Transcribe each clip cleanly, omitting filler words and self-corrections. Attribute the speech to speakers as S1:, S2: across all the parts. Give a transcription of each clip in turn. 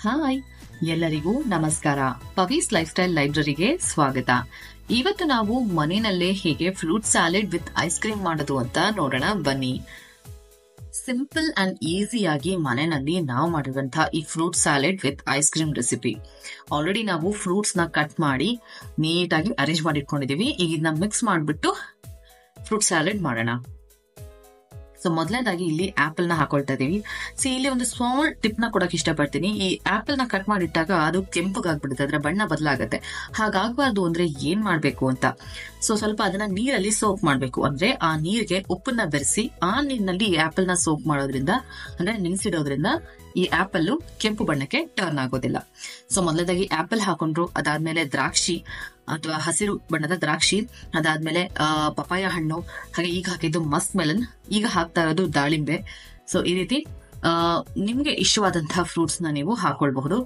S1: Hi ಎಲ್ಲರಿಗೂ ನಮಸ್ಕಾರ. ಪವೀಸ್ life style ಲೈಬ್ರರಿಗೆ ಸ್ವಾಗತ. ಇವತ್ತು ನಾವು ಮನೆಯಲ್ಲೇ ಹೇಗೆ fruit salad with ice cream ಮಾಡೋದು ಅಂತ ನೋಡೋಣ ಬನ್ನಿ. ಸಿಂಪಲ್ ಅಂಡ್ ಈಸಿಯಾಗಿ ಮನೆಯಲ್ಲಿ ನಾವು ಮಾಡಿರುವಂತಹ ಈ fruit salad with ice cream recipe. Already ನಾವು ಫ್ರೂಟ್ಸ್ ನ ಕಟ್ ಮಾಡಿ ನೀಟಾಗಿ ಅರೇಂಜ್ ಮಾಡಿ ಇಟ್ಕೊಂಡಿದೀವಿ. ಈಗ ಇದನ್ನ ಮಿಕ್ಸ್ ಮಾಡಿಬಿಟ್ಟು ಫ್ರೂಟ್ ಸ್ಯಾಲೆಡ್ ಮಾಡೋಣ. ಸೊ ಮೊದಲನೇದಾಗಿ ಇಲ್ಲಿ ಆಪಲ್ ನ ಹಾಕೊಳ್ತಾ ಇದೀವಿ. ಇಲ್ಲಿ ಒಂದು ಸ್ಮಾಲ್ ಟಿಪ್ ನ ಕೊಡಕ್ ಇಷ್ಟಪಡ್ತೀನಿ. ಈ ಆಪಲ್ ನ ಕಟ್ ಮಾಡಿಟ್ಟಾಗ ಅದು ಕೆಂಪಗಾಗ್ಬಿಡುತ್ತೆ, ಅದರ ಬಣ್ಣ ಬದಲಾಗತ್ತೆ. ಹಾಗಾಗಬಾರ್ದು ಅಂದ್ರೆ ಏನ್ ಮಾಡ್ಬೇಕು ಅಂತ, ಸ್ವಲ್ಪ ಅದನ್ನ ನೀರಲ್ಲಿ ಸೋಪ್ ಮಾಡ್ಬೇಕು. ಅಂದ್ರೆ ಆ ನೀರಿಗೆ ಉಪ್ಪನ್ನ ಬೆರೆಸಿ ಆ ನೀರಿನಲ್ಲಿ ಈ ಆಪಲ್ ನ ಸೋಪ್ ಮಾಡೋದ್ರಿಂದ, ಅಂದ್ರೆ ನೆನೆಸಿಡೋದ್ರಿಂದ ಈ ಆಪಲ್ ಕೆಂಪು ಬಣ್ಣಕ್ಕೆ ಟರ್ನ್ ಆಗೋದಿಲ್ಲ. ಮೊದಲನೇದಾಗಿ ಆಪಲ್ ಹಾಕೊಂಡ್ರು, ಅದಾದ್ಮೇಲೆ ದ್ರಾಕ್ಷಿ ಅಥವಾ ಹಸಿರು ಬಣ್ಣದ ದ್ರಾಕ್ಷಿ, ಅದಾದ್ಮೇಲೆ ಪಪಾಯ ಹಣ್ಣು, ಹಾಗೆ ಈಗ ಹಾಕಿದ್ದು ಮಸ್ಕ್ ಮೆಲನ್, ಈಗ ಹಾಕ್ತಾ ಇರೋದು ದಾಳಿಂಬೆ. ಈ ರೀತಿ ನಿಮ್ಗೆ ಇಷ್ಟವಾದಂತಹ ಫ್ರೂಟ್ಸ್ ನ ನೀವು ಹಾಕೊಳ್ಬಹುದು.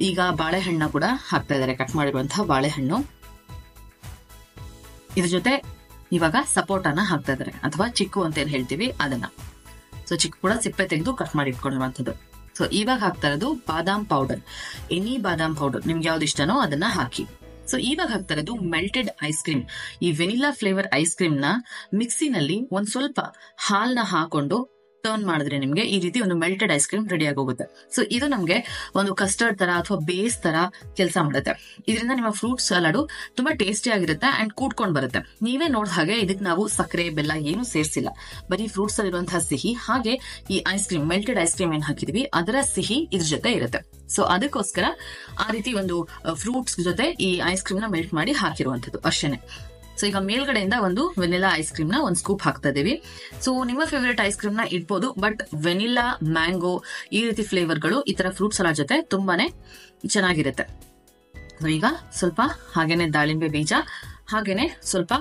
S1: ಈಗ ಬಾಳೆಹಣ್ಣ ಕೂಡ ಹಾಕ್ತಾ ಇದಾರೆ, ಕಟ್ ಮಾಡಿರುವಂತಹ ಬಾಳೆಹಣ್ಣು. ಇದ್ರ ಜೊತೆ ಇವಾಗ ಸಪೋಟನ ಹಾಕ್ತಾ ಇದಾರೆ, ಅಥವಾ ಚಿಕ್ಕು ಅಂತ ಏನ್ ಹೇಳ್ತೀವಿ ಅದನ್ನ. ಚಿಕ್ಕು ಕೂಡ ಸಿಪ್ಪೆ ತೆಗೆದು ಕಟ್ ಮಾಡಿ ಇಟ್ಕೊಂಡಿರುವಂತದ್ದು. ಇವಾಗ ಹಾಕ್ತಾ ಇರೋದು ಬಾದಾಮ್ ಪೌಡರ್. ಎನಿ ಬಾದಾಮ್ ಪೌಡರ್ ನಿಮ್ಗೆ ಯಾವ್ದು ಇಷ್ಟನೋ ಅದನ್ನ ಹಾಕಿ. ಇವಾಗ ಹಾಕ್ತಾ ಇರೋದು ಮೆಲ್ಟೆಡ್ ಐಸ್ ಕ್ರೀಮ್. ಈ ವೆನಿಲಾ ಫ್ಲೇವರ್ ಐಸ್ ಕ್ರೀಮ್ ನ ಮಿಕ್ಸಿನಲ್ಲಿ ಒಂದ್ ಸ್ವಲ್ಪ ಹಾಲ್ನ ಹಾಕೊಂಡು ಟರ್ನ್ ಮಾಡಿದ್ರೆ ನಿಮ್ಗೆ ಈ ರೀತಿ ಒಂದು ಮೆಲ್ಟೆಡ್ ಐಸ್ ಕ್ರೀಮ್ ರೆಡಿ ಆಗೋಗುತ್ತೆ. ಇದು ನಮ್ಗೆ ಒಂದು ಕಸ್ಟರ್ಡ್ ತರ ಅಥವಾ ಬೇಸ್ ತರ ಕೆಲಸ ಮಾಡುತ್ತೆ. ಇದರಿಂದ ನಿಮ್ಮ ಫ್ರೂಟ್ ಸಲಾಡು ತುಂಬಾ ಟೇಸ್ಟಿ ಆಗಿರುತ್ತೆ ಅಂಡ್ ಕೂಡ್ಕೊಂಡ್ ಬರುತ್ತೆ. ನೀವೇ ನೋಡ್ ಹಾಗೆ ಇದಕ್ಕೆ ನಾವು ಸಕ್ಕರೆ ಬೆಲ್ಲ ಏನು ಸೇರಿಸಿಲ್ಲ, ಬರೀ ಫ್ರೂಟ್ಸ್ ಅಲ್ಲಿ ಇರುವಂತಹ ಸಿಹಿ ಹಾಗೆ ಈ ice cream, melted ice cream ಏನ್ ಹಾಕಿದೀವಿ ಅದರ ಸಿಹಿ ಇದ್ರ ಜೊತೆ ಇರುತ್ತೆ. ಅದಕ್ಕೋಸ್ಕರ ಆ ರೀತಿ ಒಂದು ಫ್ರೂಟ್ಸ್ ಜೊತೆ ಈ ಐಸ್ ಕ್ರೀಮ್ ನ ಮೆಲ್ಟ್ ಮಾಡಿ ಹಾಕಿರುವಂತದ್ದು ಅಷ್ಟೇನೆ. ಈಗ ಮೇಲ್ಗಡೆಯಿಂದ ಒಂದು ವೆನಿಲಾ ಐಸ್ ಕ್ರೀಮ್ ನ ಒಂದು ಸ್ಕೂಪ್ ಹಾಕ್ತಾ ಇದೀವಿ. ನಿಮ್ಮ ಫೇವರೇಟ್ ಐಸ್ ಕ್ರೀಮ್ ನ ಇಡ್ಬೋದು, ಬಟ್ ವೆನಿಲಾ, ಮ್ಯಾಂಗೋ ಈ ರೀತಿ ಫ್ಲೇವರ್ಗಳು ಈ ತರ ಫ್ರೂಟ್ ಸಲಾಡ್ ಜೊತೆ ತುಂಬಾನೇ ಚೆನ್ನಾಗಿರುತ್ತೆ. ಈಗ ಸ್ವಲ್ಪ ಹಾಗೇನೆ ದಾಳಿಂಬೆ ಬೀಜ, ಹಾಗೇನೆ ಸ್ವಲ್ಪ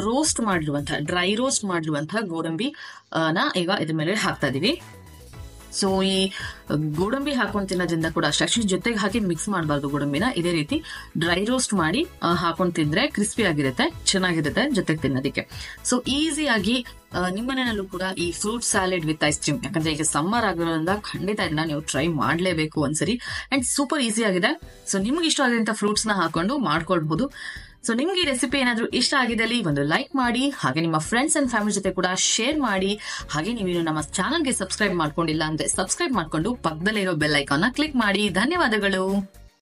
S1: ರೋಸ್ಟ್ ಮಾಡಿರುವಂತಹ, ಡ್ರೈ ರೋಸ್ಟ್ ಮಾಡಿರುವಂತಹ ಗೋಡಂಬಿ ನ ಈಗ ಇದ್ರ ಮೇಲೆ ಹಾಕ್ತಾ ಇದೀವಿ. ಈ ಗೋಡಂಬಿ ಹಾಕೊಂಡ್ ತಿನ್ನೋದ್ರಿಂದ ಕೂಡ ಅಷ್ಟೇ, ಜೊತೆಗೆ ಹಾಕಿ ಮಿಕ್ಸ್ ಮಾಡಬಾರ್ದು ಗೋಡಂಬಿನ. ಇದೇ ರೀತಿ ಡ್ರೈ ರೋಸ್ಟ್ ಮಾಡಿ ಹಾಕೊಂಡ್ ತಿಂದ್ರೆ ಕ್ರಿಸ್ಪಿ ಆಗಿರುತ್ತೆ, ಚೆನ್ನಾಗಿರುತ್ತೆ ಜೊತೆಗೆ ತಿನ್ನೋದಕ್ಕೆ. ಈಸಿಯಾಗಿ ನಿಮ್ಮನೆಯಲ್ಲೂ ಕೂಡ ಈ fruit salad with ice cream, ಯಾಕಂದ್ರೆ ಈಗ ಸಮ್ಮರ್ ಆಗಿರೋದ್ರಿಂದ ಖಂಡಿತ ಇದನ್ನ ನೀವು ಟ್ರೈ ಮಾಡ್ಲೇಬೇಕು ಒಂದ್ಸರಿ. ಅಂಡ್ ಸೂಪರ್ ಈಸಿ ಆಗಿದೆ. ನಿಮ್ಗೆ ಇಷ್ಟವಾದಂತ ಫ್ರೂಟ್ಸ್ ನ ಹಾಕೊಂಡು ಮಾಡ್ಕೊಳ್ಬಹುದು. ನಿಮ್ಗೆ ಈ ರೆಸಿಪಿ ಏನಾದ್ರೂ ಇಷ್ಟ ಆಗಿದ್ದಲ್ಲಿ ಒಂದು ಲೈಕ್ ಮಾಡಿ, ಹಾಗೆ ನಿಮ್ಮ ಫ್ರೆಂಡ್ಸ್ ಅಂಡ್ ಫ್ಯಾಮಿಲಿ ಜೊತೆ ಕೂಡ ಶೇರ್ ಮಾಡಿ. ಹಾಗೆ ನೀವು ನಮ್ಮ ಚಾನಲ್ಗೆ ಸಬ್ಸ್ಕ್ರೈಬ್ ಮಾಡ್ಕೊಂಡಿಲ್ಲ ಅಂದ್ರೆ ಸಬ್ಸ್ಕ್ರೈಬ್ ಮಾಡ್ಕೊಂಡು ಪಕ್ಕದಲ್ಲೇ ಇರೋ ಬೆಲ್ ಐಕಾನ್ ನ ಕ್ಲಿಕ್ ಮಾಡಿ. ಧನ್ಯವಾದಗಳು.